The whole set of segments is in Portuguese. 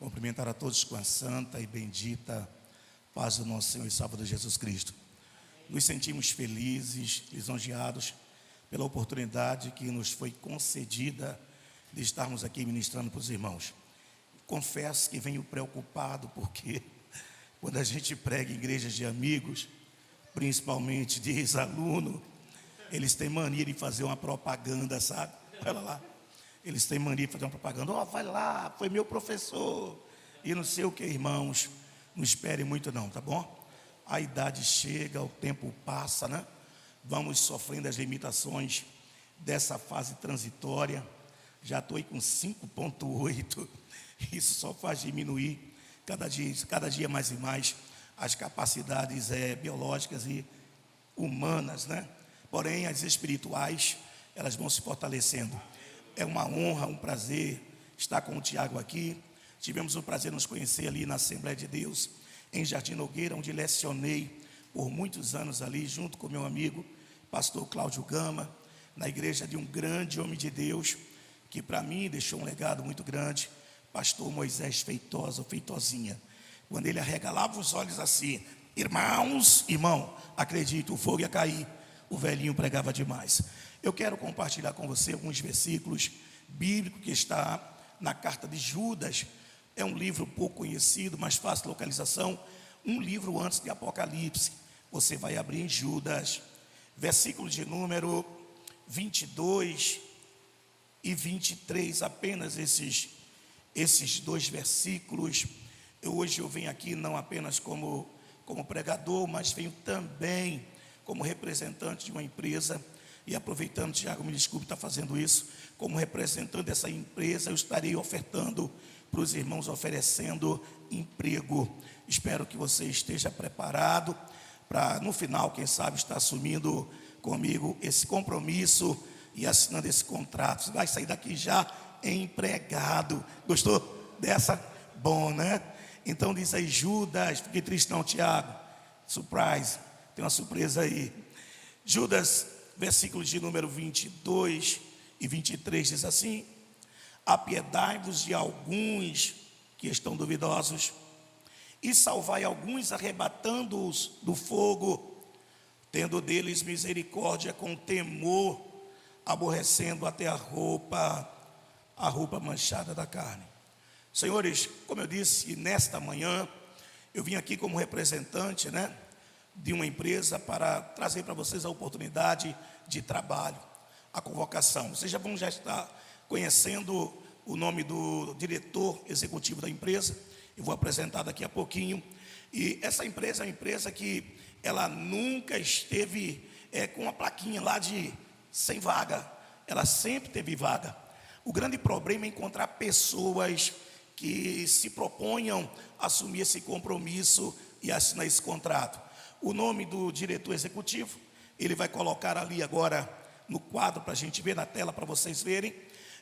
Cumprimentar a todos com a santa e bendita paz do nosso Senhor e Salvador Jesus Cristo. Nos sentimos felizes, lisonjeados pela oportunidade que nos foi concedida de estarmos aqui ministrando para os irmãos. Confesso que venho preocupado porque quando a gente prega em igrejas de amigos, principalmente de ex-aluno, eles têm mania de fazer uma propaganda, sabe? Olha lá. Eles têm mania de fazer uma propaganda. Vai lá, foi meu professor. E não sei o que, irmãos. Não esperem muito não, tá bom? A idade chega, o tempo passa, né? Vamos sofrendo as limitações dessa fase transitória. Já estou aí com 5,8. Isso só faz diminuir cada dia mais e mais as capacidades biológicas e humanas, né? Porém, as espirituais, elas vão se fortalecendo. É uma honra, um prazer estar com o Tiago aqui. Tivemos o prazer de nos conhecer ali na Assembleia de Deus, em Jardim Nogueira, onde lecionei por muitos anos ali, junto com meu amigo, pastor Cláudio Gama, na igreja de um grande homem de Deus, que para mim deixou um legado muito grande, pastor Moisés Feitosa, ou Feitozinha. Quando ele arregalava os olhos assim, irmão, acredito, o fogo ia cair. O velhinho pregava demais. Eu quero compartilhar com você alguns versículos bíblicos que está na carta de Judas. É um livro pouco conhecido, mas fácil de localização. Um livro antes de Apocalipse. Você vai abrir em Judas, versículo de número 22 e 23. Apenas esses dois versículos. Hoje eu venho aqui não apenas como pregador, mas venho também como representante de uma empresa. E aproveitando, Tiago, me desculpe estar fazendo isso, como representante dessa empresa, eu estarei ofertando para os irmãos, oferecendo emprego. Espero que você esteja preparado para, no final, quem sabe, estar assumindo comigo esse compromisso e assinando esse contrato. Você vai sair daqui já empregado. Gostou dessa? Bom, né? Então diz aí, Judas, fiquei triste não, Tiago. Surprise, tem uma surpresa aí. Judas, versículos de número 22 e 23 diz assim: apiedai-vos de alguns que estão duvidosos e salvai alguns, arrebatando-os do fogo, tendo deles misericórdia com temor, aborrecendo até a roupa manchada da carne. Senhores, como eu disse, nesta manhã eu vim aqui como representante, né, de uma empresa para trazer para vocês a oportunidade de trabalho, a convocação. Vocês já vão estar conhecendo o nome do diretor executivo da empresa. Eu vou apresentar daqui a pouquinho. E essa empresa é uma empresa que ela nunca esteve com uma plaquinha lá de sem vaga. Ela sempre teve vaga. O grande problema é encontrar pessoas que se proponham a assumir esse compromisso e assinar esse contrato. O nome do diretor executivo, ele vai colocar ali agora no quadro para a gente ver na tela, para vocês verem.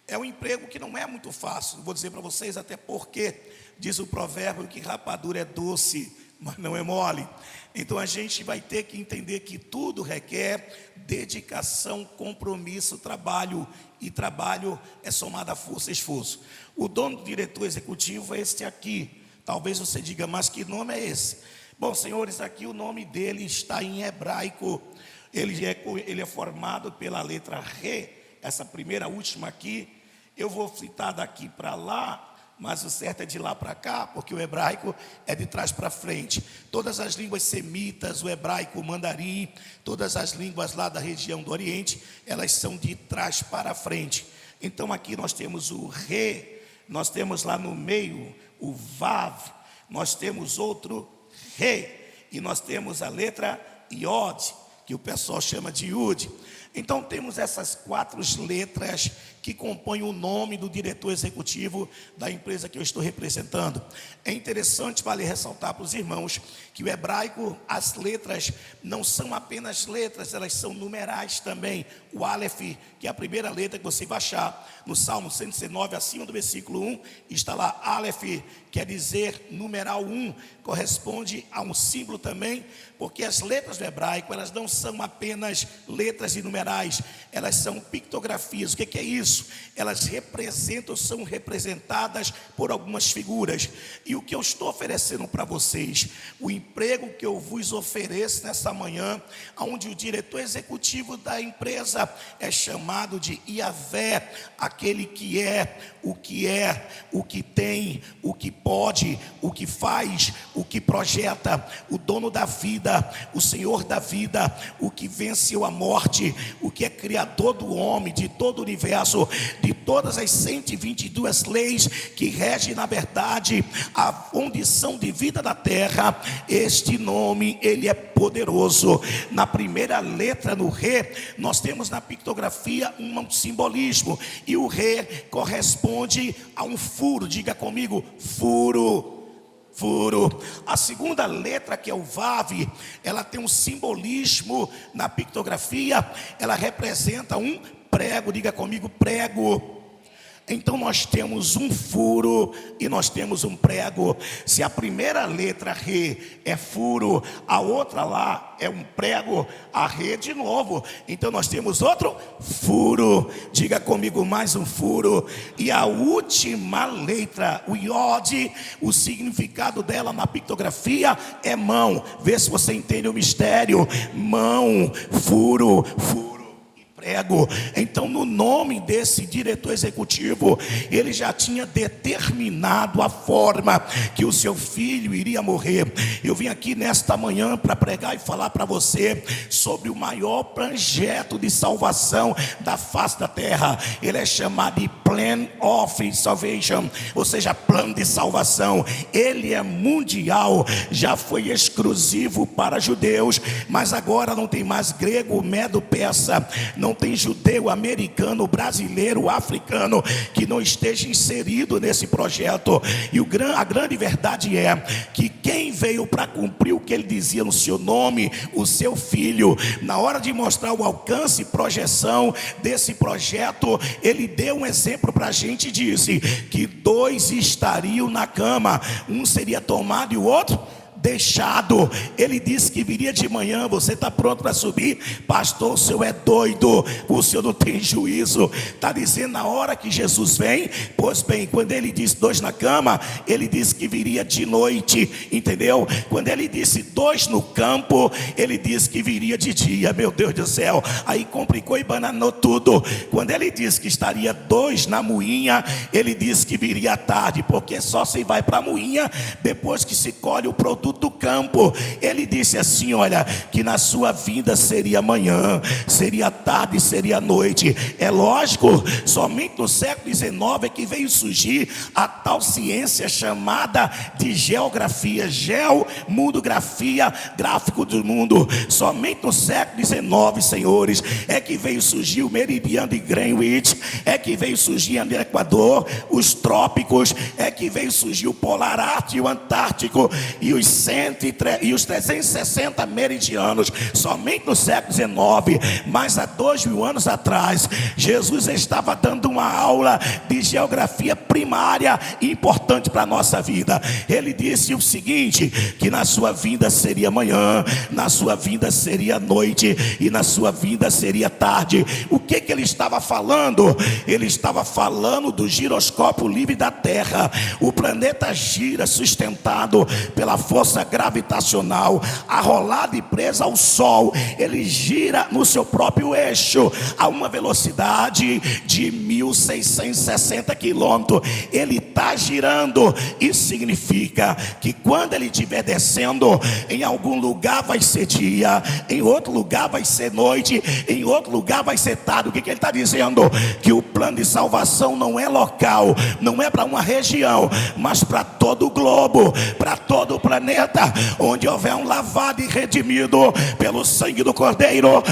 É um emprego que não é muito fácil, vou dizer para vocês, até porque diz o provérbio que rapadura é doce, mas não é mole. Então a gente vai ter que entender que tudo requer dedicação, compromisso, trabalho, e trabalho é somado a força e esforço. O dono do diretor executivo é este aqui. Talvez você diga, mas que nome é esse? Bom, senhores, aqui o nome dele está em hebraico. Ele é formado pela letra Re, essa primeira última aqui. Eu vou fritar daqui para lá, mas o certo é de lá para cá, porque o hebraico é de trás para frente. Todas as línguas semitas, o hebraico, o mandarim, todas as línguas lá da região do Oriente, elas são de trás para frente. Então aqui nós temos o Re, nós temos lá no meio o Vav, nós temos outro Re, e nós temos a letra Iod, que o pessoal chama de Yud. Então temos essas 4 letras que compõem o nome do diretor executivo da empresa que eu estou representando. É interessante, vale ressaltar para os irmãos, que o hebraico, as letras não são apenas letras, elas são numerais também. O Aleph, que é a primeira letra que você vai achar no Salmo 119, acima do versículo 1, está lá Aleph, quer dizer numeral 1, corresponde a um símbolo também, porque as letras do hebraico, elas não são apenas letras de numeral numerais, elas são pictografias. O que é isso? Elas representam, são representadas por algumas figuras. E o que eu estou oferecendo para vocês, o emprego que eu vos ofereço nessa manhã, onde o diretor executivo da empresa é chamado de Iavé, aquele que é, o que tem, o que pode, o que faz, o que projeta, o dono da vida, o Senhor da vida, o que venceu a morte, o que é criador do homem, de todo o universo, de todas as 122 leis que regem, na verdade, a condição de vida da terra. Este nome, ele é poderoso. Na primeira letra, no Re, nós temos na pictografia um simbolismo, e o Re corresponde a um furo. Diga comigo, furo. Furo. A segunda letra, que é o Vav, ela tem um simbolismo na pictografia, ela representa um prego. Diga comigo, prego. Então nós temos um furo e nós temos um prego. Se a primeira letra Re é furo, a outra lá é um prego, a Re de novo. Então nós temos outro furo. Diga comigo, mais um furo. E a última letra, o Iod, o significado dela na pictografia é mão. Vê se você entende o mistério. Mão, furo, furo. Prego. Então, no nome desse diretor executivo, ele já tinha determinado a forma que o seu filho iria morrer. Eu vim aqui nesta manhã para pregar e falar para você sobre o maior projeto de salvação da face da terra. Ele é chamado de Plan of Salvation, ou seja, plano de salvação. Ele é mundial, já foi exclusivo para judeus, mas agora não tem mais grego, medo, persa, não tem judeu, americano, brasileiro, africano que não esteja inserido nesse projeto. E a grande verdade é que quem veio para cumprir o que ele dizia no seu nome, o seu filho, na hora de mostrar o alcance e projeção desse projeto, ele deu um exemplo para a gente e disse que 2 estariam na cama, um seria tomado e o outro deixado. Ele disse que viria de manhã. Você está pronto para subir? Pastor, o senhor é doido, o senhor não tem juízo. Está dizendo na hora que Jesus vem. Pois bem, quando ele disse 2 na cama, ele disse que viria de noite, entendeu? Quando ele disse 2 no campo, ele disse que viria de dia. Meu Deus do céu, aí complicou e bananou tudo. Quando ele disse que estaria 2 na moinha, ele disse que viria à tarde, porque só se vai para a moinha depois que se colhe o produto do campo. Ele disse assim: olha, que na sua vinda seria manhã, seria tarde, seria noite. É lógico, somente no século XIX é que veio surgir a tal ciência chamada de geografia, mundografia, gráfico do mundo. Somente no século XIX, senhores, é que veio surgir o meridiano de Greenwich, é que veio surgir o Equador, os trópicos, é que veio surgir o Polar Ártico e o Antártico, e os 360 meridianos, somente no século XIX. Mas há 2000 anos atrás, Jesus estava dando uma aula de geografia primária importante para a nossa vida. Ele disse o seguinte: que na sua vinda seria manhã, na sua vinda seria noite e na sua vinda seria tarde. O que ele estava falando? Ele estava falando do giroscópio livre da Terra. O planeta gira sustentado pela força gravitacional, arrolado e preso ao Sol. Ele gira no seu próprio eixo a uma velocidade de 1660 quilômetros. Ele está girando. Isso significa que quando ele estiver descendo, em algum lugar vai ser dia, em outro lugar vai ser noite, em outro lugar vai ser tarde. O que ele está dizendo? Que o plano de salvação não é local, não é para uma região, mas para todo o globo, para todo o planeta. Onde houver um lavado e redimido pelo sangue do Cordeiro,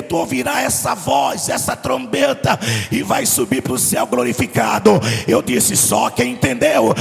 tu ouvirá essa voz, essa trombeta, e vai subir para o céu glorificado. Eu disse: só quem entendeu,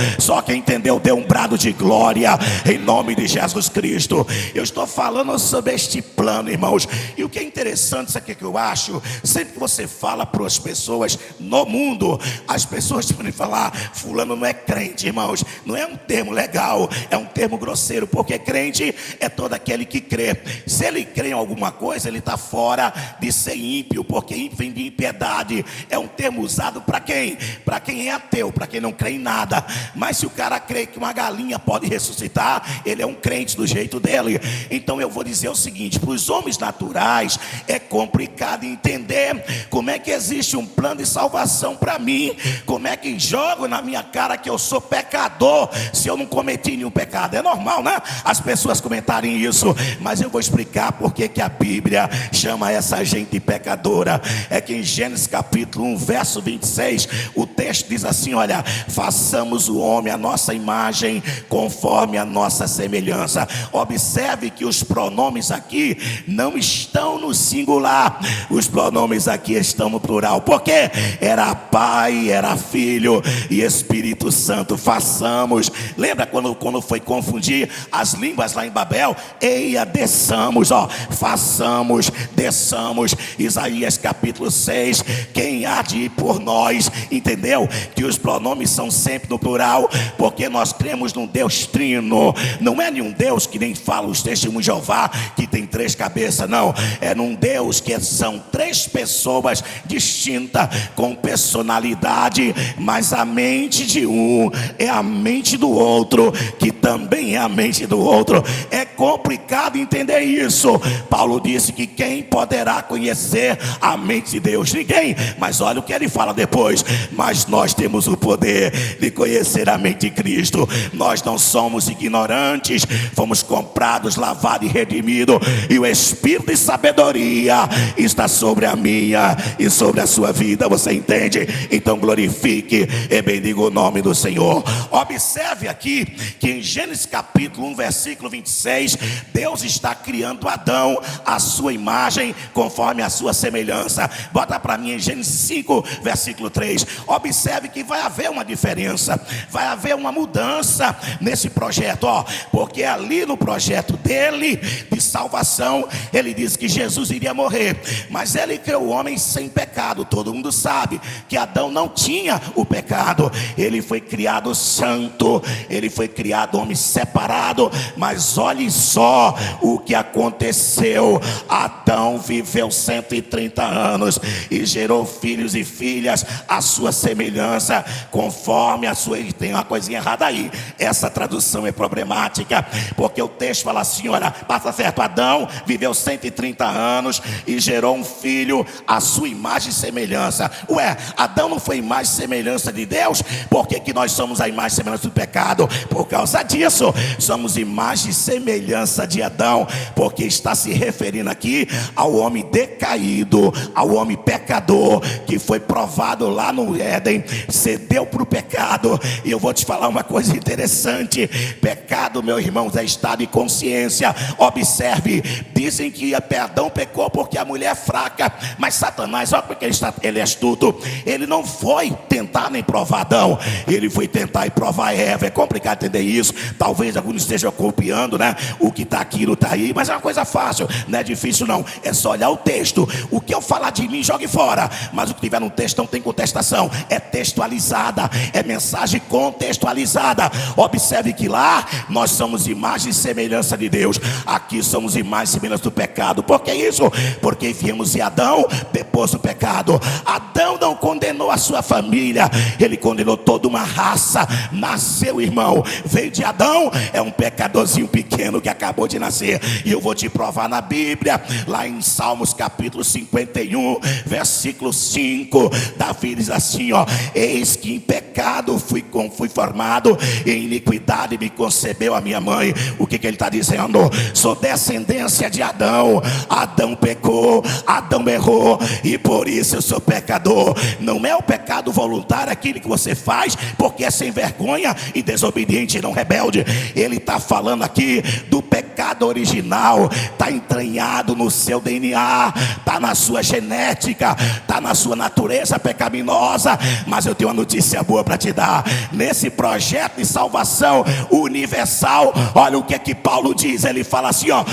dê um brado de glória em nome de Jesus Cristo. Eu estou falando sobre este plano, irmãos. E o que é interessante, isso aqui que eu acho, sempre que você fala para as pessoas no mundo, as pessoas podem falar: fulano não é crente, irmãos. Não é um termo legal, é um termo grosseiro. grosseiro, porque crente é todo aquele que crê. Se ele crê em alguma coisa, ele está fora de ser ímpio, porque ímpio vem de impiedade. É um termo usado para quem? Para quem é ateu, para quem não crê em nada. Mas se o cara crê que uma galinha pode ressuscitar, ele é um crente do jeito dele. Então eu vou dizer o seguinte: para os homens naturais é complicado entender como é que existe um plano de salvação para mim. Como é que jogo na minha cara que eu sou pecador se eu não cometi nenhum pecado? É normal, né? As pessoas comentarem isso, mas eu vou explicar porque que a Bíblia chama essa gente pecadora. É que em Gênesis capítulo 1, verso 26, o texto diz assim: olha, façamos o homem a nossa imagem, conforme a nossa semelhança. Observe que os pronomes aqui não estão no singular, os pronomes aqui estão no plural, porque era Pai, era Filho e Espírito Santo. Façamos. Lembra quando foi confundir as línguas lá em Babel? Eia, desçamos, ó, façamos, desçamos. Isaías capítulo 6, quem há de ir por nós? Entendeu? Que os pronomes são sempre no plural, porque nós cremos num Deus trino. Não é nenhum Deus que nem fala os testemunhos de Jeová, que tem 3 cabeças, não. É num Deus que são 3 pessoas distintas, com personalidade, mas a mente de um é a mente do outro, que também é a mente do outro. É complicado entender isso. Paulo disse que quem poderá conhecer a mente de Deus? Ninguém. Mas olha o que ele fala depois: mas nós temos o poder de conhecer a mente de Cristo. Nós não somos ignorantes, fomos comprados, lavados e redimidos, e o Espírito de sabedoria está sobre a minha e sobre a sua vida. Você entende? Então glorifique e bendiga o nome do Senhor. Observe aqui que em Gênesis capítulo 1, versículo 26, Deus está criando Adão à sua imagem, conforme a sua semelhança. Bota para mim em Gênesis 5, versículo 3. Observe que vai haver uma diferença, vai haver uma mudança nesse projeto, ó, porque ali no projeto dele de salvação, ele diz que Jesus iria morrer, mas ele criou o homem sem pecado. Todo mundo sabe que Adão não tinha o pecado. Ele foi criado santo, ele foi criado homem separado. Mas olhe só o que aconteceu: Adão viveu 130 anos e gerou filhos e filhas à sua semelhança, conforme a sua. Tem uma coisinha errada aí, essa tradução é problemática, porque o texto fala assim: olha, passa certo, Adão viveu 130 anos e gerou um filho à sua imagem e semelhança. Ué, Adão não foi imagem e semelhança de Deus? Por que nós somos a imagem e semelhança do pecado? Por causa disso, somos imagem e semelhança de Adão, porque está se referindo aqui ao homem decaído, ao homem pecador, que foi provado lá no Éden, cedeu para o pecado. E eu vou te falar uma coisa interessante: pecado, meu irmão, é estado de consciência. Observe, dizem que Adão pecou porque a mulher é fraca, mas Satanás, olha porque ele é astuto, ele não foi tentar nem provar Adão, ele foi tentar e provar Eva. É complicado entender isso. Talvez alguns estejam copiando, né? O que está aqui não está aí, mas é uma coisa fácil, não é difícil não, é só olhar o texto. O que eu falar de mim, jogue fora, mas o que tiver no texto não tem contestação, é textualizada, é mensagem contextualizada. Observe que lá nós somos imagem e semelhança de Deus, aqui somos imagem e semelhança do pecado. Por que isso? Porque viemos de Adão depois do pecado. Adão não condenou a sua família, ele condenou toda uma raça. Nasceu, irmão, veio de Adão, é um pecadorzinho pequeno que acabou de nascer. E eu vou te provar na Bíblia, lá em Salmos capítulo 51, versículo 5, Davi diz assim, ó: eis que em pecado fui formado, e em iniquidade me concebeu a minha mãe. O que ele está dizendo? Sou descendência de Adão. Adão pecou, Adão errou, e por isso eu sou pecador. Não é o pecado voluntário aquilo que você faz porque é sem vergonha e desobediente, não rebelde. Ele está falando aqui do pecado pecado original está entranhado no seu DNA, está na sua genética, está na sua natureza pecaminosa. Mas eu tenho uma notícia boa para te dar. Nesse projeto de salvação universal, olha o que é que Paulo diz. Ele fala assim, ó: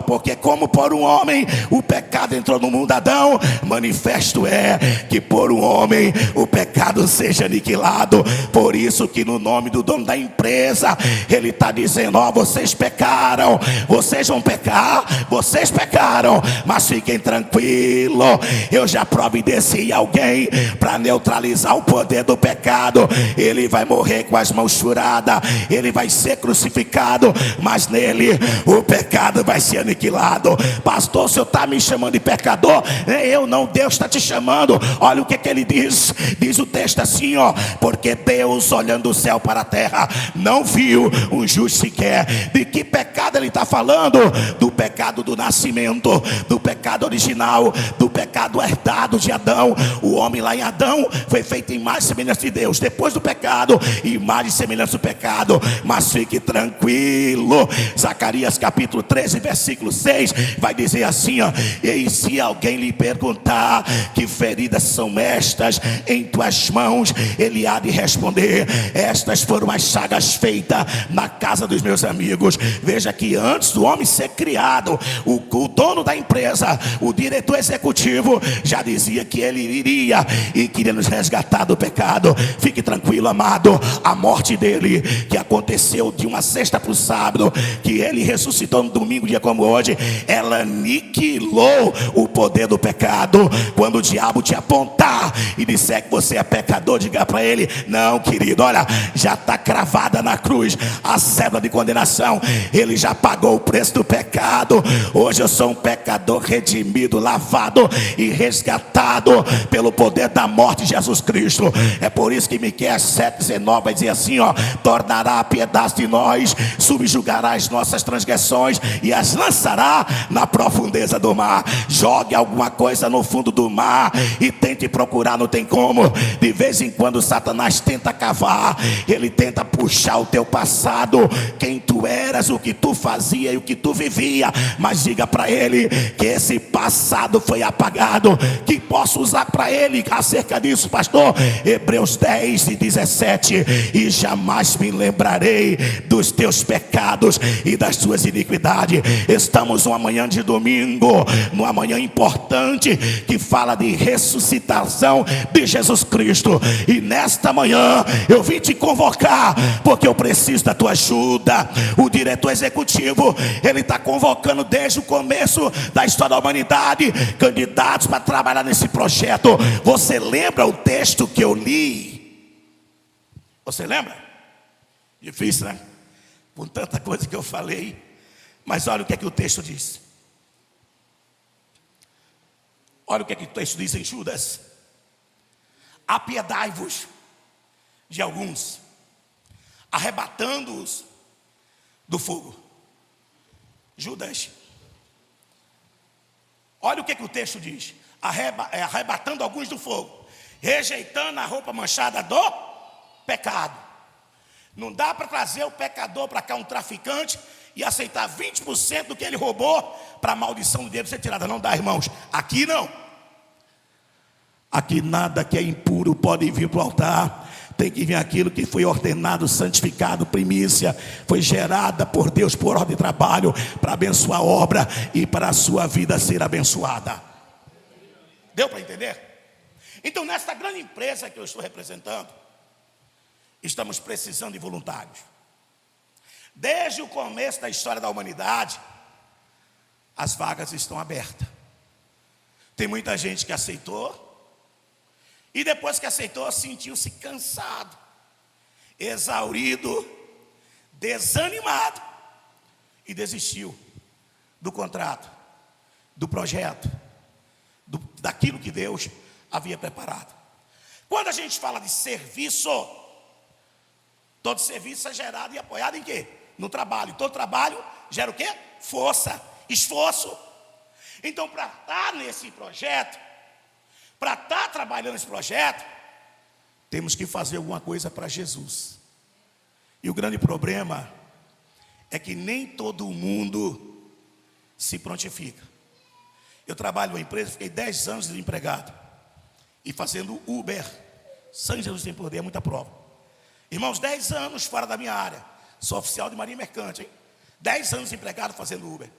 porque como por um homem o pecado entrou no mundo, Adão, manifesto é que por um homem o pecado seja aniquilado. Por isso que no nome do dono da empresa, ele está dizendo: ó, vocês pecaram, vocês vão pecar, vocês pecaram, mas fiquem tranquilos, eu já providenciei alguém para neutralizar o poder do pecado. Ele vai morrer com as mãos furadas, ele vai ser crucificado, mas nele o pecado vai ser aniquilado. Pastor, o senhor está me chamando de pecador? Eu não, Deus está te chamando. Olha o que ele diz. Diz o texto assim, ó: porque Deus, olhando do céu para a terra, não viu um justo sequer. De que pecado ele está falando? Do pecado do nascimento, do pecado original, do pecado herdado de Adão. O homem lá em Adão foi feito em imagem e semelhança de Deus. Depois do pecado, imagem e semelhança do pecado. Mas fique tranquilo, Zacarias capítulo 13 versículo 6 vai dizer assim, ó: e se alguém lhe perguntar que feridas são estas em tuas mãos, ele há de responder: estas foram as chagas feitas na casa dos meus amigos. Veja que antes do homem ser criado, o dono da empresa, o diretor executivo, já dizia que ele iria e queria nos resgatar do pecado. Fique tranquilo, amado, a morte dele, que aconteceu de uma sexta para o sábado, que ele ressuscitou no domingo, dia como hoje, ela aniquilou o poder do pecado. Quando o diabo te apontar e disser que você é pecador, diga para ele: não, querido, olha, já está cravada na cruz a cédula de condenação. Ele já pagou o preço do pecado. Hoje eu sou um pecador redimido, lavado e resgatado pelo poder da morte de Jesus Cristo. É por isso que Miqueias 7,19 vai dizer assim, ó: tornará a piedade de nós, subjugará as nossas transgressões e as lançará na profundeza do mar. Jogue alguma coisa no fundo do mar e tente procurar, não tem como. De vez em quando Satanás tenta cavar, ele tenta puxar o teu passado, quem tu eras, o que tu fazia e o que tu vivia. Mas diga para ele que esse passado foi apagado, que posso usar para ele acerca disso, pastor. Hebreus 10:17: e jamais me lembrarei dos teus pecados e das tuas iniquidades. Estamos numa manhã de domingo, numa manhã importante que fala de ressuscitação de Jesus Cristo. E nesta manhã eu vim te convocar porque eu preciso da tua ajuda. O diretor executivo, ele está convocando desde o começo da história da humanidade candidatos para trabalhar nesse projeto. Você lembra o texto que eu li? Você lembra? Difícil, né? Com tanta coisa que eu falei. Mas olha o que é que o texto diz. Olha o que é que o texto diz em Judas: apiedai-vos de alguns, arrebatando-os do fogo. Judas, olha o que o texto diz: arrebatando alguns do fogo, rejeitando a roupa manchada do pecado. Não dá para trazer o pecador para cá, um traficante, e aceitar 20% do que ele roubou para a maldição dele ser tirada. Não dá, irmãos. Aqui não. Aqui nada que é impuro pode vir para o altar. Tem que vir aquilo que foi ordenado, santificado, primícia, foi gerada por Deus por ordem de trabalho, para abençoar a obra e para a sua vida ser abençoada. Deu para entender? Então, nesta grande empresa que eu estou representando, estamos precisando de voluntários. Desde o começo da história da humanidade, as vagas estão abertas. Tem muita gente que aceitou, e depois que aceitou, sentiu-se cansado, exaurido, desanimado, e desistiu do contrato, do projeto, daquilo que Deus havia preparado. Quando a gente fala de serviço, todo serviço é gerado e apoiado em quê? No trabalho. Todo trabalho gera o quê? Força, esforço. Então, para estar nesse projeto, para estar trabalhando nesse projeto, temos que fazer alguma coisa para Jesus. E o grande problema é que nem todo mundo se prontifica. Eu trabalho numa empresa, fiquei 10 anos desempregado e fazendo Uber. Sangue de Jesus tem poder, é muita prova. Irmãos, 10 anos fora da minha área. Sou oficial de marinha mercante, hein? 10 anos desempregado fazendo Uber.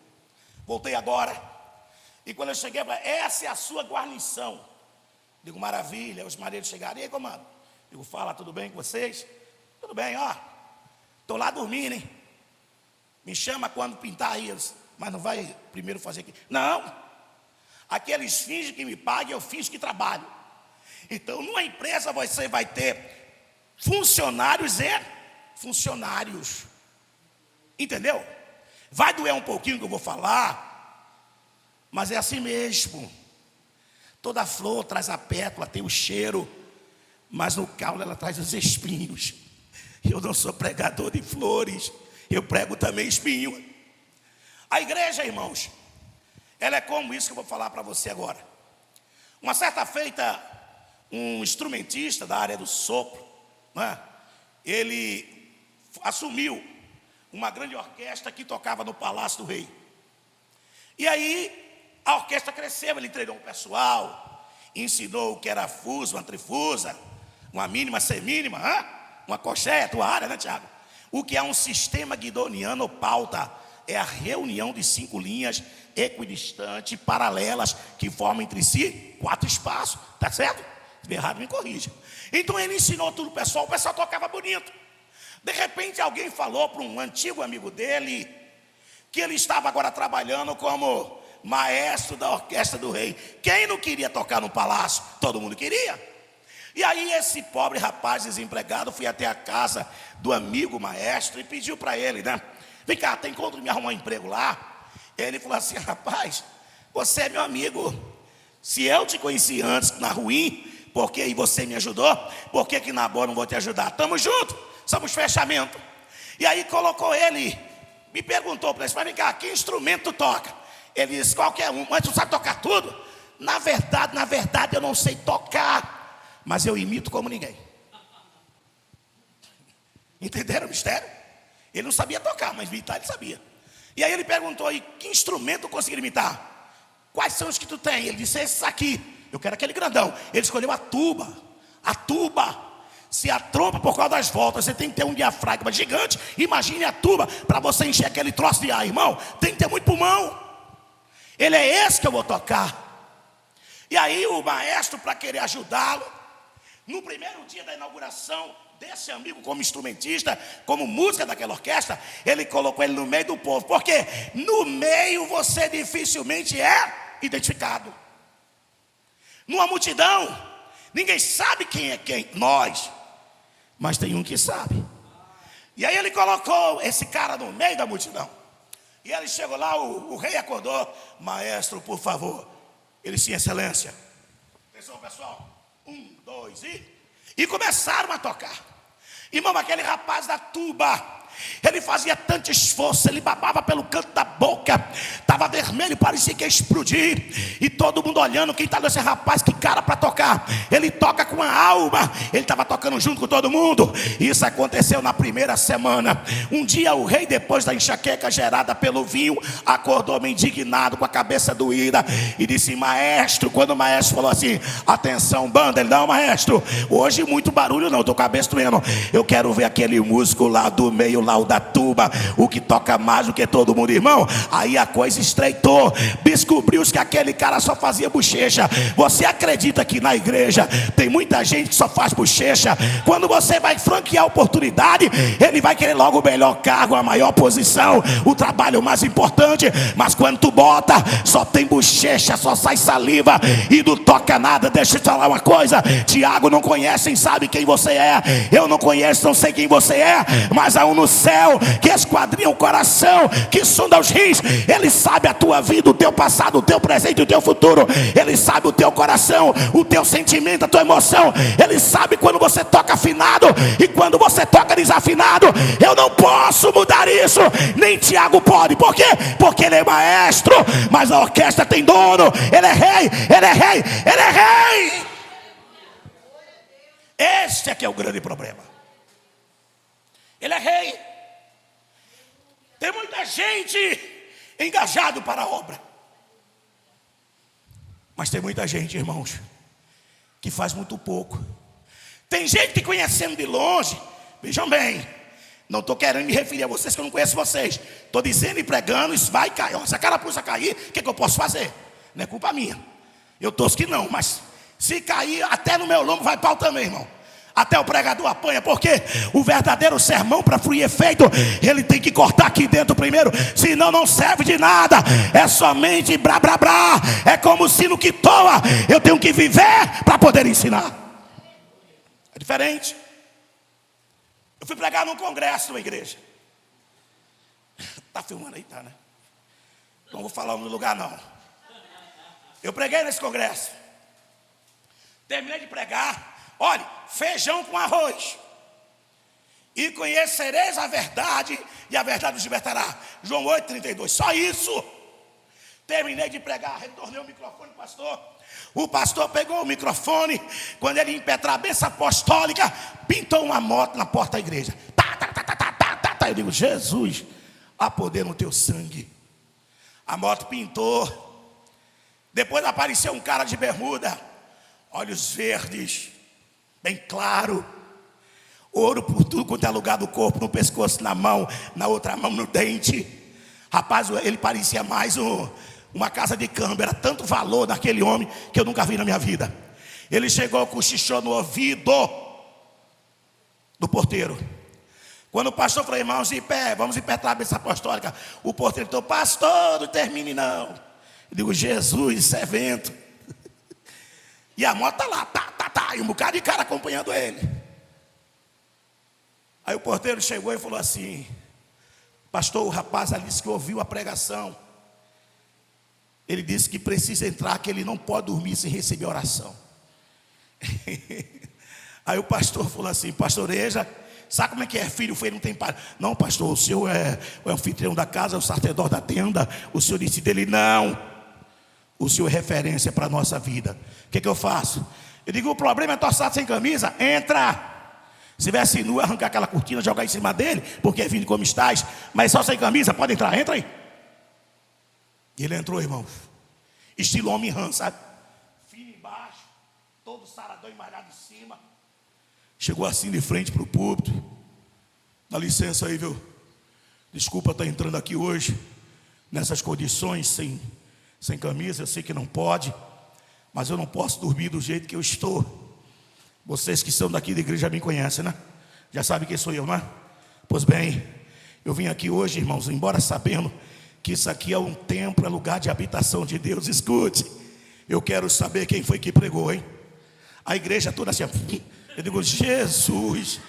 Voltei agora. E quando eu cheguei, eu falei, essa é a sua guarnição. Digo, maravilha. Os marinheiros chegaram, e aí, comando? Digo, fala, tudo bem com vocês? Tudo bem, ó. Estou lá dormindo, hein? Me chama quando pintar aí. Mas não vai primeiro fazer aqui? Não. Aqui eles fingem que me pagam, eu finjo que trabalho. Então, numa empresa você vai ter funcionários e funcionários. Entendeu? Vai doer um pouquinho que eu vou falar, mas é assim mesmo. Toda flor traz a pétala, tem o cheiro, mas no caule ela traz os espinhos. Eu não sou pregador de flores, eu prego também espinho. A igreja, irmãos, ela é como isso que eu vou falar para você agora. Uma certa feita, um instrumentista da área do sopro, né, ele assumiu uma grande orquestra que tocava no Palácio do Rei. E aí a orquestra cresceu, ele treinou o pessoal, ensinou o que era fuso, uma trifusa, uma mínima, semínima, uma colcheia, tua área, né, Tiago? O que é um sistema guidoniano ou pauta? É a reunião de 5 linhas equidistantes, paralelas, que formam entre si 4 espaços, tá certo? Se errado, me corrija. Então ele ensinou tudo o pessoal tocava bonito. De repente alguém falou para um antigo amigo dele que ele estava agora trabalhando como maestro da orquestra do rei. Quem não queria tocar no palácio? Todo mundo queria. E aí esse pobre rapaz desempregado foi até a casa do amigo maestro e pediu para ele, né? Vem cá, tem como me arrumar um emprego lá? Ele falou assim, rapaz, você é meu amigo. Se eu te conheci antes na ruim, porque aí você me ajudou, por que na boa não vou te ajudar? Tamo junto, somos fechamento. E aí colocou ele, me perguntou para ele, mas vem cá, que instrumento toca? Ele disse, qualquer um, mas tu sabe tocar tudo? Na verdade eu não sei tocar, mas eu imito como ninguém. Entenderam o mistério? Ele não sabia tocar, mas imitar ele sabia. E aí ele perguntou aí, que instrumento eu consegui imitar? Quais são os que tu tem? Ele disse, esses aqui. Eu quero aquele grandão. Ele escolheu a tuba. A tuba. Se a trompa por causa das voltas, você tem que ter um diafragma gigante. Imagine a tuba para você encher aquele troço de ar, irmão. Tem que ter muito pulmão. Ele é esse que eu vou tocar. E aí o maestro, para querer ajudá-lo, no primeiro dia da inauguração desse amigo como instrumentista, como música daquela orquestra, ele colocou ele no meio do povo. Porque no meio você dificilmente é identificado. Numa multidão, ninguém sabe quem é quem, nós, mas tem um que sabe. E aí ele colocou esse cara no meio da multidão. E ele chegou lá, o rei acordou, maestro, por favor. Ele disse, excelência. Atenção, pessoal. 1, 2 e começaram a tocar. Irmão, aquele rapaz da tuba, ele fazia tanto esforço, ele babava pelo canto da boca, estava vermelho, parecia que ia explodir. E todo mundo olhando, quem está nesse rapaz, que cara para tocar. Ele toca com a alma, ele estava tocando junto com todo mundo. Isso aconteceu na primeira semana. Um dia o rei, depois da enxaqueca gerada pelo vinho, acordou meio indignado, com a cabeça doída, e disse, maestro, quando o maestro falou assim, atenção banda, ele, não maestro, hoje muito barulho não, estou com a cabeça doendo. Eu quero ver aquele músico lá do meio, lá o da tuba, o que toca mais do que todo mundo, irmão. Aí a coisa estreitou, descobriu-se que aquele cara só fazia bochecha. Você acredita que na igreja tem muita gente que só faz bochecha? Quando você vai franquear a oportunidade, ele vai querer logo o melhor cargo, a maior posição, o trabalho mais importante. Mas quando tu bota, só tem bochecha, só sai saliva e não toca nada. Deixa eu te falar uma coisa, Tiago, não conhecem, sabe quem você é. Eu não conheço, não sei quem você é, mas há um no céu que esquadrinha o coração, que sonda os rins. Ele sabe a tua vida, o teu passado, o teu presente, o teu futuro. Ele sabe o teu coração, o teu sentimento, a tua emoção. Ele sabe quando você toca afinado e quando você toca desafinado. Eu não posso mudar isso, nem Tiago pode. Por quê? Porque ele é maestro, mas a orquestra tem dono. Ele é rei, ele é rei, ele é rei. Este é que é o grande problema. Ele é rei. gente engajado para a obra. Mas tem muita gente, irmãos, que faz muito pouco. Tem gente que conhecendo de longe. Vejam bem, não estou querendo me referir a vocês, que eu não conheço vocês. Estou dizendo e pregando, isso vai cair. Se a carapuça cair, o que eu posso fazer? Não é culpa minha. Eu torço que não, mas se cair, até no meu lombo vai pau também, irmão. Até o pregador apanha, porque o verdadeiro sermão, para fluir efeito, ele tem que cortar aqui dentro primeiro, senão não serve de nada. É somente brá, brá, brá. É como o sino que toa. Eu tenho que viver para poder ensinar. É diferente. Eu fui pregar num congresso, numa igreja. Tá filmando aí, tá, né? Não vou falar no lugar, não. Eu preguei nesse congresso. Terminei de pregar. Olha, feijão com arroz. E conhecereis a verdade, e a verdade os libertará. João 8,32. Só isso. Terminei de pregar, retornei o microfone, pastor. O pastor pegou o microfone. Quando ele impetrar a bênção apostólica, pintou uma moto na porta da igreja. Tá. Eu digo, Jesus, há poder no teu sangue. A moto pintou. Depois apareceu um cara de bermuda, olhos verdes, bem claro, ouro por tudo quanto é lugar do corpo, no pescoço, na mão, na outra mão, no dente. Rapaz, ele parecia mais uma casa de câmbio. Era tanto valor naquele homem que eu nunca vi na minha vida. Ele chegou, cochichou no ouvido do porteiro. Quando o pastor falou, irmãos, em pé, vamos impetrar a bênção apostólica, o porteiro falou, pastor, não termine não. Eu digo, Jesus, isso é vento. E a moto está lá, tá, e um bocado de cara acompanhando ele. Aí o porteiro chegou e falou assim, pastor, o rapaz ali disse que ouviu a pregação. Ele disse que precisa entrar, que ele não pode dormir sem receber oração. Aí o pastor falou assim, pastoreja, sabe como é que é? Filho foi, não tem pai. Não, pastor, o senhor é o anfitrião da casa, o sacerdote da tenda. O senhor disse dele, não. O senhor é referência para a nossa vida. O que eu faço? Eu digo, o problema é torçado sem camisa. Entra. Se tivesse nu, arrancar aquela cortina, jogar em cima dele, porque é vindo como estás. Mas só sem camisa, pode entrar, entra aí. E ele entrou, irmão. Estilo homem rã, sabe? Fino embaixo, todo saradão emmalhado em cima. Chegou assim de frente para o púlpito. Dá licença aí, viu? Desculpa estar entrando aqui hoje nessas condições, sem camisa. Eu sei que não pode, mas eu não posso dormir do jeito que eu estou. Vocês que são daqui da igreja já me conhecem, né? Já sabem quem sou eu, né? Pois bem, eu vim aqui hoje, irmãos, embora sabendo que isso aqui é um templo, é lugar de habitação de Deus. Escute, eu quero saber quem foi que pregou, hein? A igreja toda assim, eu digo, Jesus.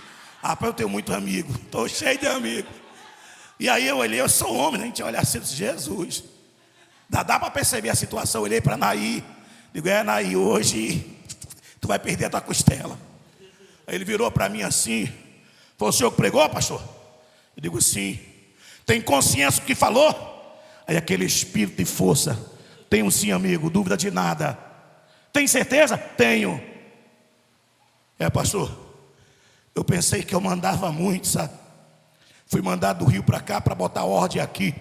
Rapaz, eu tenho muito amigo, estou cheio de amigo. E aí eu olhei, eu sou homem, né? A gente olha assim, Jesus. Dá para perceber a situação. Eu olhei para Naí, digo, Naí, hoje tu vai perder a tua costela. Aí ele virou para mim assim, foi o senhor que pregou, pastor? Eu digo, sim. Tem consciência do que falou? Aí aquele espírito de força, tenho sim, amigo, dúvida de nada. Tem certeza? Tenho. Pastor, eu pensei que eu mandava muito, sabe? Fui mandado do Rio para cá para botar ordem aqui.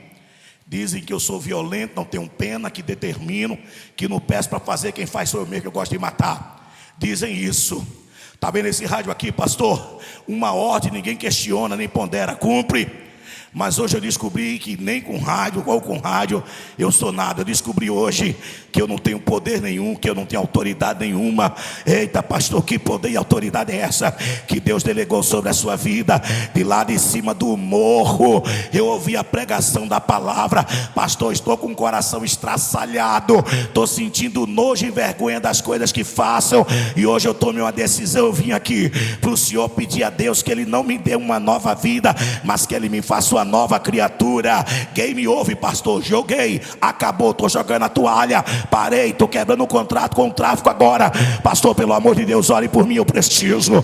Dizem que eu sou violento, não tenho pena, que determino, que não peço para fazer, quem faz sou eu mesmo, que eu gosto de matar. Dizem isso. Está vendo esse rádio aqui, pastor? Uma ordem, ninguém questiona, nem pondera, cumpre. Mas hoje eu descobri que nem com rádio ou com rádio eu sou nada. Eu descobri hoje que eu não tenho poder nenhum, que eu não tenho autoridade nenhuma. Eita, pastor, que poder e autoridade é essa que Deus delegou sobre a sua vida? De lá de cima do morro eu ouvi a pregação da palavra. Pastor, estou com o coração estraçalhado, estou sentindo nojo e vergonha das coisas que façam. E hoje eu tomei uma decisão. Eu vim aqui para o Senhor pedir a Deus que Ele não me dê uma nova vida, mas que Ele me faça uma nova criatura. Game over, pastor, joguei, acabou, estou jogando a toalha, parei, estou quebrando o contrato com o tráfico agora. Pastor, pelo amor de Deus, ore por mim, eu preciso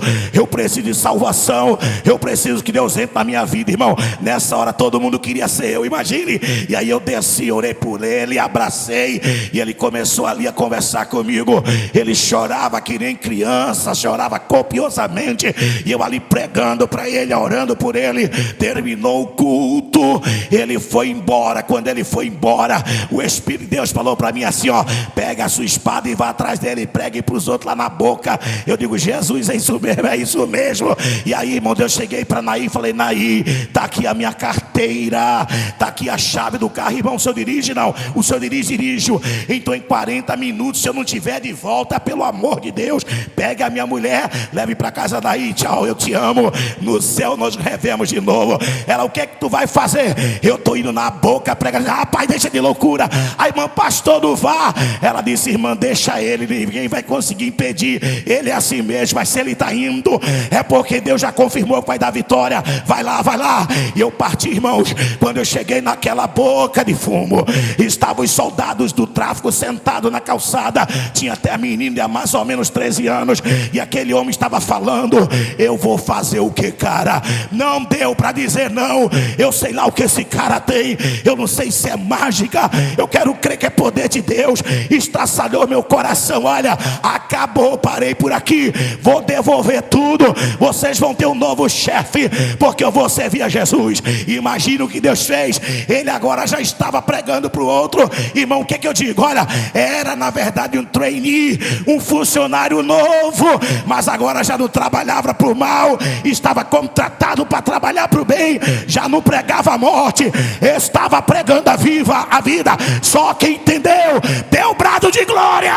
de salvação, eu preciso que Deus entre na minha vida, irmão. Nessa hora todo mundo queria ser eu, imagine. E aí eu desci, orei por ele, abracei, e ele começou ali a conversar comigo. Ele chorava que nem criança, chorava copiosamente, e eu ali pregando para ele, orando por ele. Terminou o culto. culto, ele foi embora. Quando ele foi embora, o Espírito de Deus falou para mim assim, ó: pega a sua espada e vá atrás dele e pregue para os outros lá na boca. Eu digo: Jesus, é isso mesmo, é isso mesmo. E aí, irmão, eu cheguei para Naí e falei: Naí, está aqui a minha carteira, está aqui a chave do carro. Irmão, o senhor dirige? Não. O senhor dirijo. Então em 40 minutos, se eu não tiver de volta, pelo amor de Deus, pegue a minha mulher, leve para casa daí. Tchau, eu te amo. No céu nós revemos de novo. Ela: o que é que tu vai fazer? Eu estou indo na boca pregar. Rapaz, deixa de loucura. A irmã: pastor, não vá. Ela disse: irmã, deixa ele, ninguém vai conseguir impedir. Ele é assim mesmo, mas se ele está indo, é porque Deus já confirmou que vai dar vitória. Vai lá, vai lá. E eu parti, irmãos. Quando eu cheguei naquela boca de fumo, estavam os soldados do tráfico sentados na calçada. Tinha até a menina de mais ou menos 13 anos. E aquele homem estava falando: eu vou fazer o que, cara? Não deu para dizer não. Eu sei lá o que esse cara tem. Eu não sei se é mágica. Eu quero crer que é poder de Deus. Estraçalhou meu coração. Olha, acabou, parei por aqui. Vou devolver tudo. Vocês vão ter um novo chefe, porque eu vou servir a Jesus. Imagina o que Deus fez. Ele agora já estava pregando para o outro. Irmão, o que é que eu digo? Olha, era na verdade um trainee, um funcionário novo, mas agora já não trabalhava para o mal, estava contratado para trabalhar para o bem. Já não pregava a morte, estava pregando a vida. Só quem entendeu, deu brado de glória.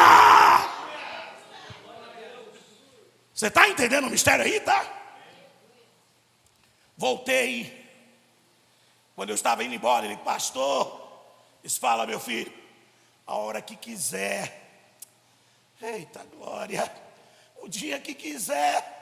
Você está entendendo o mistério aí, tá? Voltei. Quando eu estava indo embora, ele: pastor, fala, meu filho, a hora que quiser. Eita glória. O dia que quiser.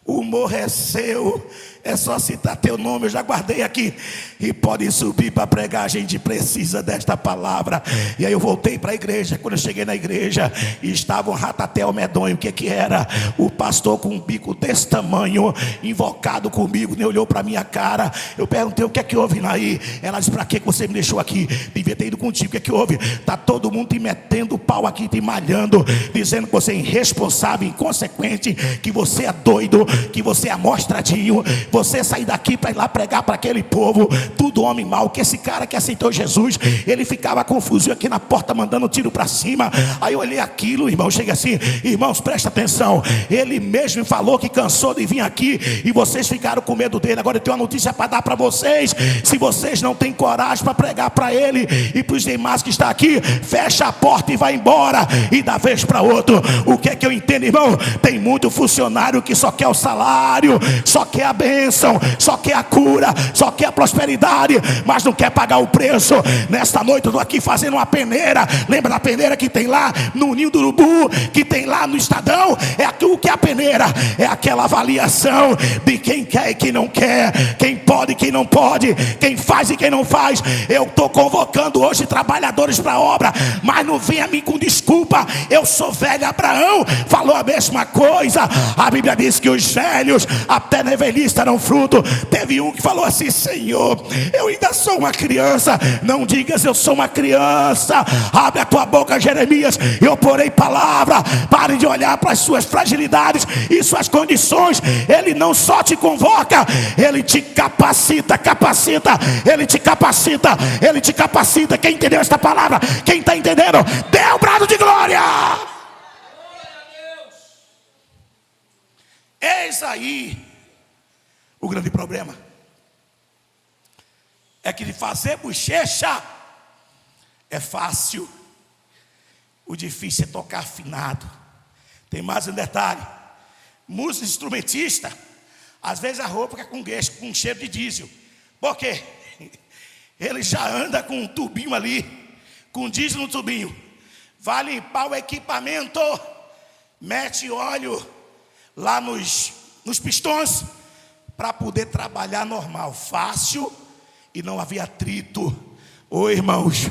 O morro é seu, é só citar teu nome, eu já guardei aqui. E pode subir para pregar, a gente precisa desta palavra. E aí eu voltei para a igreja. Quando eu cheguei na igreja, estava um ratatel medonho. O que era? O pastor com um bico desse tamanho, invocado comigo, nem olhou para minha cara. Eu perguntei: o que é que houve, Naí? Ela disse: para que você me deixou aqui? Devia ter ido contigo. O que é que houve? Está todo mundo te metendo o pau aqui, te malhando, dizendo que você é irresponsável, inconsequente, que você é doido, que você é amostradinho. Você sair daqui para ir lá pregar para aquele povo, tudo homem mau. Que esse cara que aceitou Jesus, ele ficava confuso aqui na porta, mandando tiro para cima. Aí eu olhei aquilo, irmão, chega assim: irmãos, presta atenção, ele mesmo falou que cansou de vir aqui e vocês ficaram com medo dele. Agora eu tenho uma notícia para dar para vocês: se vocês não têm coragem para pregar para ele e para os demais que estão aqui, fecha a porta e vai embora, e da vez para outro. O que é que eu entendo, irmão? Tem muito funcionário que só quer o salário, só quer a bênção, só quer a cura, só quer a prosperidade, mas não quer pagar o preço. Nesta noite eu estou aqui fazendo uma peneira. Lembra da peneira que tem lá no Ninho do Urubu, que tem lá no Estadão? É aquilo que é a peneira, é aquela avaliação de quem quer e quem não quer, quem pode e quem não pode, quem faz e quem não faz. Eu estou convocando hoje trabalhadores para a obra, mas não venha a mim com desculpa: eu sou velho. Abraão falou a mesma coisa. A Bíblia diz que os velhos até na velhice darão fruto. Teve um que falou assim: Senhor, eu ainda sou uma criança. Não digas eu sou uma criança. Abre a tua boca, Jeremias, eu porei palavra. Pare de olhar para as suas fragilidades e suas condições. Ele não só te convoca, ele te capacita. Ele te capacita, ele te capacita. Quem entendeu esta palavra? Quem está entendendo? Dê um brado de glória. Eis aí o grande problema. É que de fazer bochecha é fácil, o difícil é tocar afinado. Tem mais um detalhe: músico instrumentista, às vezes a roupa fica com cheiro de diesel. Por quê? Ele já anda com um tubinho ali, com diesel no tubinho. Vai limpar o equipamento, mete óleo lá nos pistões, para poder trabalhar normal, fácil, e não havia atrito. Ô irmãos,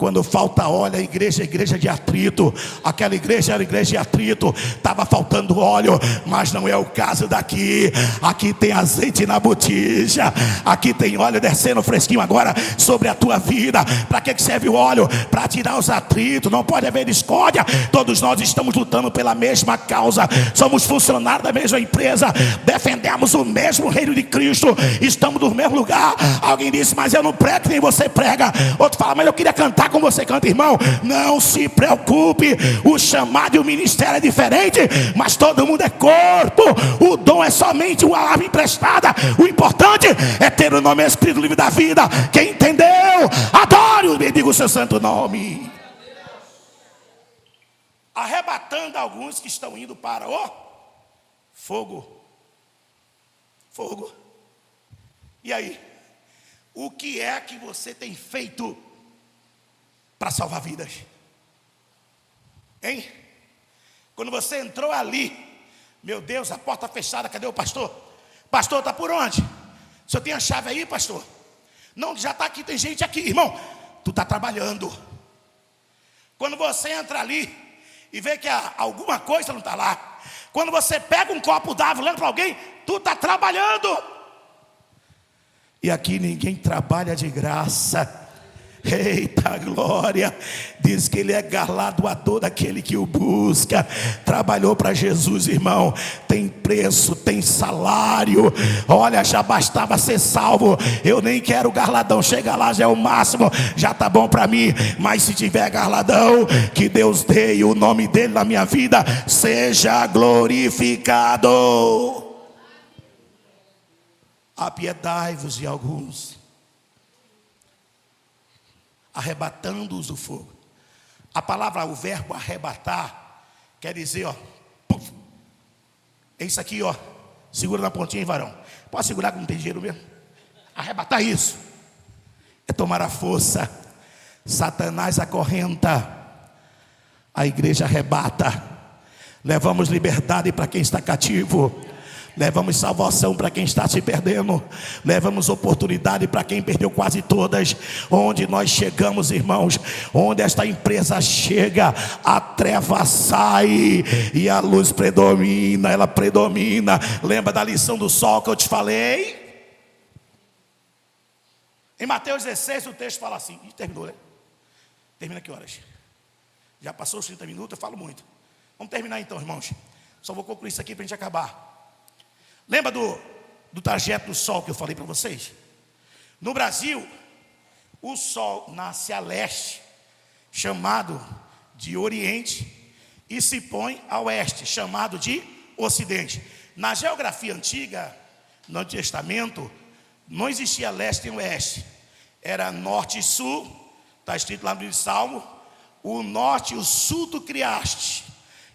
Quando falta óleo, a igreja é igreja de atrito. Aquela igreja era igreja de atrito, estava faltando óleo, mas não é o caso daqui. Aqui tem azeite na botija, aqui tem óleo descendo fresquinho agora sobre a tua vida. Para que serve o óleo? Para tirar os atritos. Não pode haver discórdia. Todos nós estamos lutando pela mesma causa, somos funcionários da mesma empresa, defendemos o mesmo reino de Cristo, estamos no mesmo lugar. Alguém disse, mas eu não prego nem você prega. Outro fala, mas eu queria cantar como você canta. Irmão, não se preocupe, o chamado e o ministério é diferente, mas todo mundo é corpo. O dom é somente uma palavra emprestada. O importante é ter o nome escrito no livro da vida. Quem entendeu, adore o bendigo o seu santo nome. Arrebatando alguns que estão indo para o fogo. Fogo. E aí? O que é que você tem feito para salvar vidas? Hein? Quando você entrou ali, meu Deus, a porta fechada, cadê o pastor? Pastor, está por onde? O senhor tem a chave aí, pastor? Não, já está aqui, tem gente aqui. Irmão, tu está trabalhando. Quando você entra ali e vê que alguma coisa não está lá, quando você pega um copo d'água olhando para alguém, tu está trabalhando. E aqui ninguém trabalha de graça. Eita glória. Diz que ele é galardoador daquele que o busca. Trabalhou para Jesus, irmão, tem preço, tem salário. Olha, já bastava ser salvo. Eu nem quero galardão, chega lá já é o máximo, já tá bom para mim. Mas se tiver galardão, que Deus dê e o nome dele na minha vida seja glorificado. Apiedai-vos de alguns, arrebatando-os do fogo. A palavra, o verbo arrebatar, quer dizer, ó, puf, é isso aqui, ó. Segura na pontinha, hein, varão? Pode segurar que não tem dinheiro mesmo. Arrebatar isso é tomar a força. Satanás acorrenta, a igreja arrebata. Levamos liberdade para quem está cativo. Levamos salvação para quem está se perdendo. Levamos oportunidade para quem perdeu quase todas. Onde nós chegamos, irmãos, onde esta empresa chega, a treva sai e a luz predomina. Ela predomina. Lembra da lição do sol que eu te falei? Em Mateus 16 o texto fala assim. E terminou, né? Termina que horas? Já passou os 30 minutos, eu falo muito. Vamos terminar então, irmãos. Só vou concluir isso aqui para a gente acabar. Lembra do trajeto do sol que eu falei para vocês? No Brasil, o sol nasce a leste, chamado de Oriente, e se põe a oeste, chamado de Ocidente. Na geografia antiga, no Antigo Testamento, não existia leste e oeste. Era norte e sul, está escrito lá no livro de Salmo. O norte e o sul tu criaste,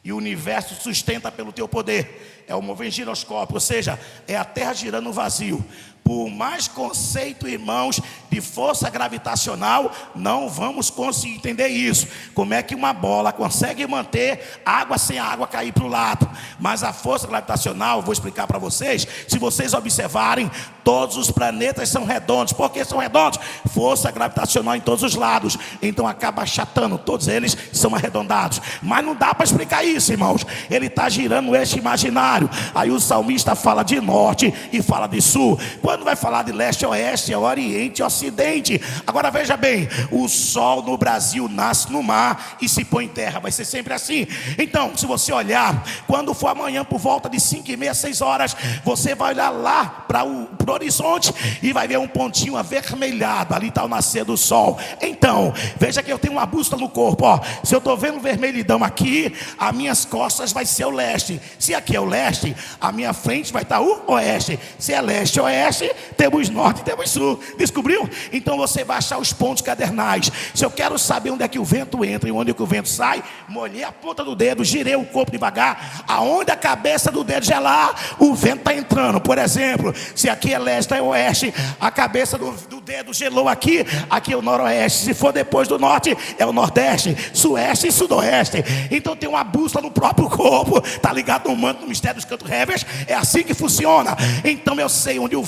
e o universo sustenta pelo teu poder. É o mover giroscópio, ou seja, é a terra girando no vazio. Por mais conceito, irmãos, de força gravitacional, não vamos conseguir entender isso. Como é que uma bola consegue manter água sem a água cair para o lado? Mas a força gravitacional, vou explicar para vocês. Se vocês observarem, todos os planetas são redondos. Por que são redondos? Força gravitacional em todos os lados. Então acaba achatando, todos eles são arredondados. Mas não dá para explicar isso, irmãos. Ele está girando no eixo imaginário. Aí o salmista fala de norte e fala de sul. Quando vai falar de leste e oeste, é oriente e ocidente. Agora veja bem, o sol no Brasil nasce no mar e se põe em terra, vai ser sempre assim. Então, se você olhar, quando for amanhã por volta de 5h30, 6 horas, você vai olhar lá para o horizonte e vai ver um pontinho avermelhado, ali está o nascer do sol. Então, veja que eu tenho uma bússola no corpo, ó. Se eu estou vendo vermelhidão aqui, as minhas costas vai ser o leste. Se aqui é o leste, a minha frente vai estar o oeste. Se é leste ou oeste, temos norte e temos sul. Descobriu? Então você vai achar os pontos cadernais. Se eu quero saber onde é que o vento entra e onde é que o vento sai, molhei a ponta do dedo, girei o corpo devagar. Aonde a cabeça do dedo gelar, o vento está entrando. Por exemplo, se aqui é leste ou oeste, a cabeça do dedo, gelou aqui, aqui é o noroeste. Se for depois do norte, é o nordeste, sueste e sudoeste. Então tem uma bússola no próprio corpo, tá ligado no manto, no mistério dos cantos réveis. É assim que funciona. Então eu sei onde o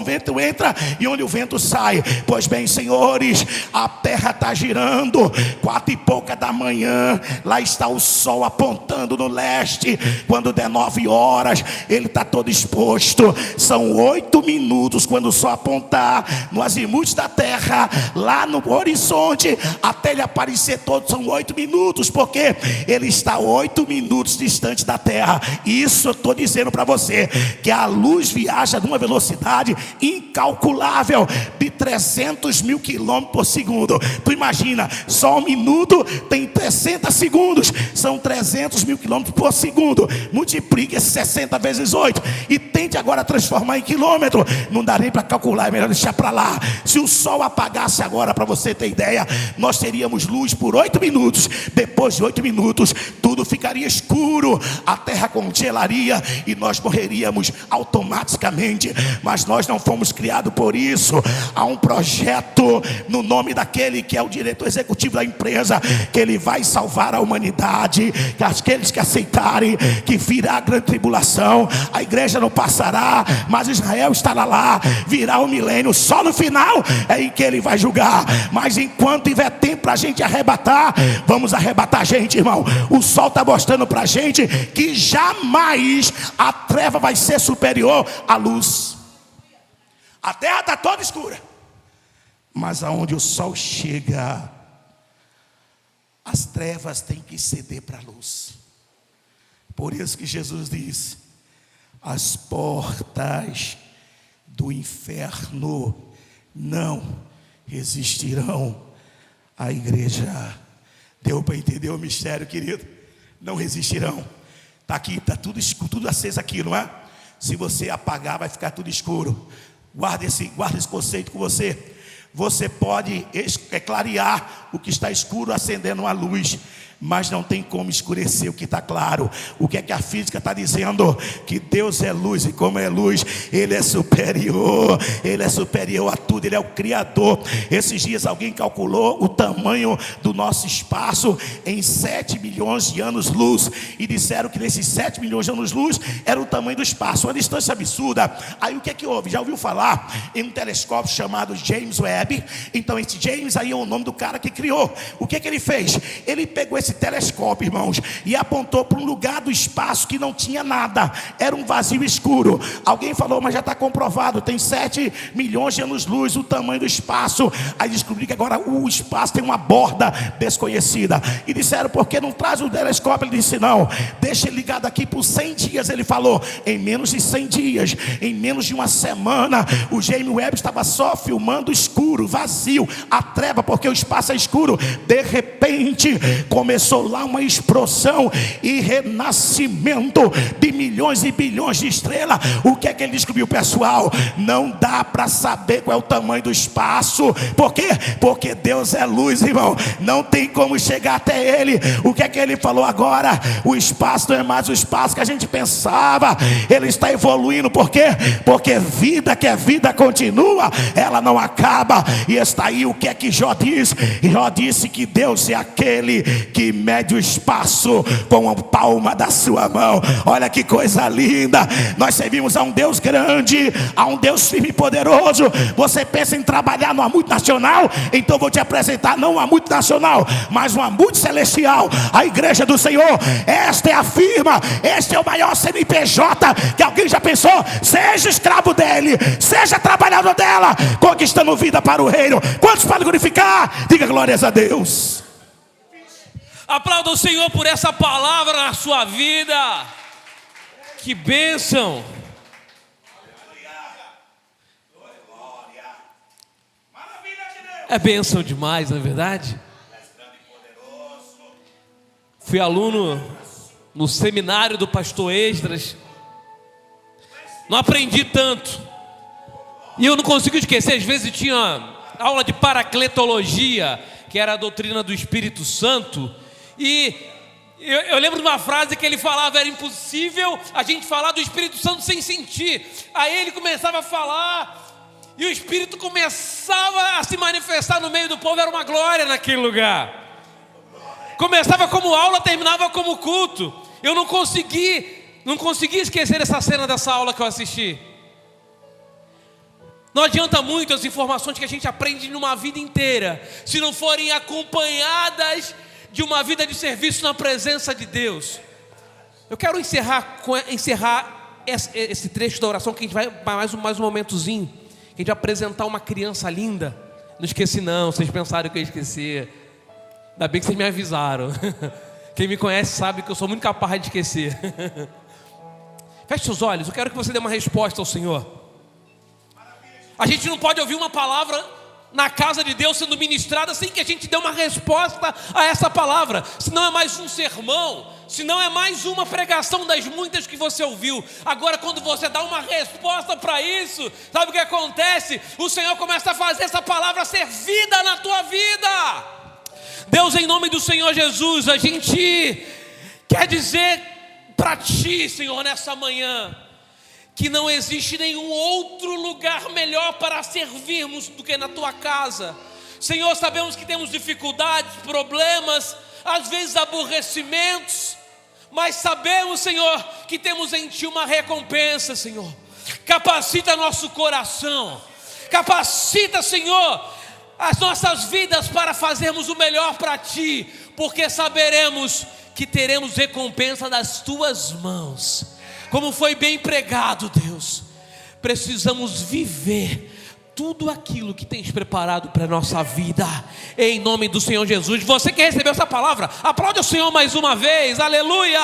vento entra e onde o vento sai. Pois bem, senhores, a terra está girando, 4:pouca da manhã, lá está o sol apontando no leste. Quando der 9 horas, ele está todo exposto. São 8 minutos quando o sol apontar no azimuth da terra, lá no horizonte, até ele aparecer todo, são 8 minutos, porque ele está 8 minutos distante da terra. Isso eu estou dizendo para você, que a luz viaja numa velocidade incalculável de 300 mil quilômetros por segundo. Tu imagina, só um minuto tem 60 segundos, são 300 mil quilômetros por segundo. Multiplique esse 60 vezes 8 e tente agora transformar em quilômetro. Não dá nem para calcular, é melhor deixar para lá. Se o sol apagasse agora, para você ter ideia, nós teríamos luz por 8 minutos. Depois de 8 minutos, tudo ficaria escuro, a terra congelaria e nós morreríamos automaticamente. Mas nós não fomos criados por isso. Há um projeto no nome daquele que é o diretor executivo da empresa, que ele vai salvar a humanidade, que aqueles que aceitarem, que virá a grande tribulação, a igreja não passará, mas Israel estará lá, virá o milênio, só no final é em que ele vai julgar. Mas enquanto tiver tempo para a gente arrebatar, vamos arrebatar a gente, irmão. O sol está mostrando para a gente que jamais a treva vai ser superior à luz. A terra está toda escura, mas aonde o sol chega, as trevas têm que ceder para a luz. Por isso que Jesus diz: as portas do inferno não resistirão à igreja. Deu para entender o mistério, querido? Não resistirão. Está aqui, está tudo escuro, tudo aceso aqui, não é? Se você apagar, vai ficar tudo escuro. Guarda esse conceito com você. Você pode clarear o que está escuro acendendo uma luz, mas não tem como escurecer o que está claro. O que é que a física está dizendo? Que Deus é luz, e como é luz, Ele é superior. Ele é superior a tudo, Ele é o Criador. Esses dias alguém calculou o tamanho do nosso espaço em 7 milhões de anos-luz, e disseram que nesses 7 milhões de anos-luz era o tamanho do espaço, uma distância absurda. Aí o que é que houve? Já ouviu falar em um telescópio chamado James Webb? Então esse James aí é o nome do cara que criou. O que é que ele fez? Ele pegou esse telescópio, irmãos, e apontou para um lugar do espaço que não tinha nada, era um vazio escuro. Alguém falou, mas já está comprovado, tem 7 milhões de anos-luz o tamanho do espaço. Aí descobri que agora o espaço tem uma borda desconhecida, e disseram, por que não traz o telescópio? Ele disse, não, deixa ele ligado aqui por 100 dias. Ele falou, em menos de 100 dias, em menos de uma semana, o James Webb estava só filmando escuro, vazio, a treva, porque o espaço é escuro. De repente começou lá uma explosão e renascimento de milhões e bilhões de estrelas. O que é que ele descobriu, pessoal? Não dá para saber qual é o tamanho do espaço. Por quê? Porque Deus é luz, irmão, não tem como chegar até Ele. O que é que ele falou agora? O espaço não é mais o espaço que a gente pensava, ele está evoluindo. Por quê? Porque vida que é vida continua, ela não acaba. E está aí o que é que Jó diz. Jó disse que Deus é aquele que mede o espaço com a palma da sua mão. Olha que coisa linda. Nós servimos a um Deus grande, a um Deus firme e poderoso. Você pensa em trabalhar numa multinacional? Então vou te apresentar não uma multinacional, mas uma multicelestial, a igreja do Senhor. Esta é a firma, este é o maior CNPJ que alguém já pensou. Seja escravo dele, seja trabalhador dela, conquistando vida para o reino. Quantos podem glorificar? Diga glórias a Deus. Aplauda o Senhor por essa palavra na sua vida. Que bênção. É bênção demais, não é verdade? Fui aluno no seminário do pastor Esdras. Não aprendi tanto. E eu não consigo esquecer, às vezes tinha aula de paracletologia, que era a doutrina do Espírito Santo. E eu lembro de uma frase que ele falava: era impossível a gente falar do Espírito Santo sem sentir. Aí ele começava a falar, E o Espírito começava a se manifestar no meio do povo, era uma glória naquele lugar. Começava como aula, terminava como culto. Eu não consegui esquecer essa cena dessa aula que eu assisti. Não adianta muito as informações que a gente aprende numa vida inteira, se não forem acompanhadas de uma vida de serviço na presença de Deus. Eu quero encerrar esse trecho da oração, que a gente vai mais um momentozinho, que a gente vai apresentar uma criança linda. Não esqueci não, vocês pensaram que eu ia esquecer. Ainda bem que vocês me avisaram. Quem me conhece sabe que eu sou muito capaz de esquecer. Feche seus olhos, eu quero que você dê uma resposta ao Senhor. A gente não pode ouvir uma palavra na casa de Deus sendo ministrada sem que a gente dê uma resposta a essa palavra. Se não é mais um sermão, se não é mais uma pregação das muitas que você ouviu. Agora, quando você dá uma resposta para isso, sabe o que acontece? O Senhor começa a fazer essa palavra ser vida na tua vida. Deus, em nome do Senhor Jesus, a gente quer dizer para ti, Senhor, nessa manhã, que não existe nenhum outro lugar melhor para servirmos do que na tua casa. Senhor, sabemos que temos dificuldades, problemas, às vezes aborrecimentos, mas sabemos, Senhor, que temos em ti uma recompensa, Senhor. Capacita nosso coração, capacita, Senhor, as nossas vidas para fazermos o melhor para ti, porque saberemos que teremos recompensa das tuas mãos. Como foi bem pregado, Deus, precisamos viver tudo aquilo que tens preparado para a nossa vida, em nome do Senhor Jesus. Você que recebeu essa palavra, aplaude o Senhor mais uma vez, aleluia!